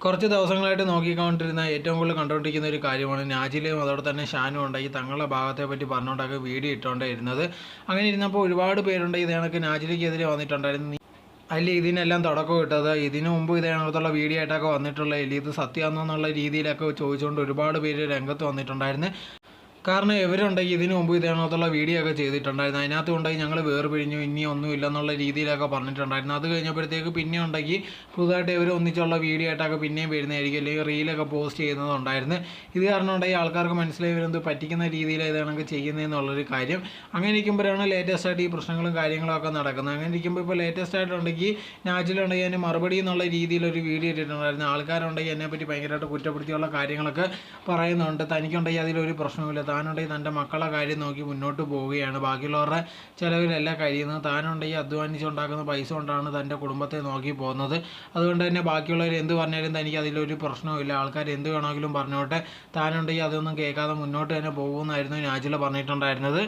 കുറച്ച് ദിവസങ്ങളായിട്ട് നോക്കിക്കൊണ്ടിരുന്ന ഏറ്റവും കൂടുതൽ കണ്ടുകൊണ്ടിരിക്കുന്ന ഒരു കാര്യമാണ് നാജിലയും അതോടെ തന്നെ ഷാനും ഉണ്ടായി തങ്ങളുടെ ഭാഗത്തെ പറ്റി പറഞ്ഞുകൊണ്ടൊക്കെ വീഡിയോ ഇട്ടുകൊണ്ടിരുന്നത്. അങ്ങനെ ഇരുന്നപ്പോൾ ഒരുപാട് പേരുണ്ട് ഇത് കണക്ക് നാജിലയ്ക്കെതിരെ വന്നിട്ടുണ്ടായിരുന്നു. അതിൽ ഇതിനെല്ലാം തുടക്കം ഇട്ടത് ഇതിനു മുമ്പ് ഇതേ കണക്കത്തുള്ള വീഡിയോ ആയിട്ടൊക്കെ വന്നിട്ടുള്ള ഇത് സത്യമാണെന്നുള്ള രീതിയിലൊക്കെ ചോദിച്ചുകൊണ്ട് ഒരുപാട് പേര് രംഗത്ത് വന്നിട്ടുണ്ടായിരുന്നു. കാരണം ഇവരുണ്ടെങ്കിൽ ഇതിനു മുമ്പ് ഇതിനകത്തുള്ള വീഡിയോ ഒക്കെ ചെയ്തിട്ടുണ്ടായിരുന്നു. അതിനകത്ത് ഉണ്ടെങ്കിൽ ഞങ്ങൾ വേർപിരിഞ്ഞു ഇനി ഒന്നുമില്ലെന്നുള്ള രീതിയിലൊക്കെ പറഞ്ഞിട്ടുണ്ടായിരുന്നു. അത് കഴിഞ്ഞപ്പോഴത്തേക്ക് പിന്നെ ഉണ്ടെങ്കിൽ പുതുതായിട്ട് ഇവർ ഒന്നിച്ചുള്ള വീഡിയോ ആയിട്ടൊക്കെ പിന്നെയും വരുന്നതായിരിക്കും, അല്ലെങ്കിൽ റീലൊക്കെ പോസ്റ്റ് ചെയ്യുന്നതുണ്ടായിരുന്നു. ഇത് കാരണം ഉണ്ടെങ്കിൽ ആൾക്കാർക്ക് മനസ്സിലായി വരുന്നത് പറ്റിക്കുന്ന രീതിയിൽ ഇതാണെങ്കിൽ ചെയ്യുന്നതെന്നുള്ളൊരു കാര്യം. അങ്ങനെ ഇരിക്കുമ്പോഴാണ് ലേറ്റസ്റ്റ് ആയിട്ട് ഈ പ്രശ്നങ്ങളും കാര്യങ്ങളൊക്കെ നടക്കുന്നത്. അങ്ങനെ ഇരിക്കുമ്പോൾ ഇപ്പോൾ ലേറ്റസ്റ്റ് ആയിട്ടുണ്ടെങ്കിൽ നാജിലുണ്ടെങ്കിൽ അതിന് മറുപടി എന്നുള്ള രീതിയിലൊരു വീഡിയോ ഇട്ടിട്ടുണ്ടായിരുന്നു. ആൾക്കാരുണ്ടെങ്കിൽ എന്നെപ്പറ്റി ഭയങ്കരമായിട്ട് കുറ്റപ്പെടുത്തിയുള്ള കാര്യങ്ങളൊക്കെ പറയുന്നുണ്ട്. തനിക്കുണ്ടെങ്കിൽ അതിലൊരു പ്രശ്നമില്ല, താനുണ്ടെങ്കിൽ തൻ്റെ മക്കളെ കാര്യം നോക്കി മുന്നോട്ട് പോവുകയാണ്, ബാക്കിയുള്ളവരുടെ ചിലവിലല്ല കഴിയുന്നത്, താനുണ്ടെങ്കിൽ അധ്വാനിച്ചുണ്ടാക്കുന്ന പൈസ കൊണ്ടാണ് തൻ്റെ കുടുംബത്തെ നോക്കി പോകുന്നത്. അതുകൊണ്ട് തന്നെ ബാക്കിയുള്ളവർ എന്ത് പറഞ്ഞാലും തനിക്ക് അതിലൊരു പ്രശ്നവുമില്ല, ആൾക്കാർ എന്ത് വേണമെങ്കിലും പറഞ്ഞോട്ടെ, താനുണ്ടെങ്കിൽ അതൊന്നും കേൾക്കാതെ മുന്നോട്ട് തന്നെ പോകുമെന്നായിരുന്നു നാജില പറഞ്ഞിട്ടുണ്ടായിരുന്നത്.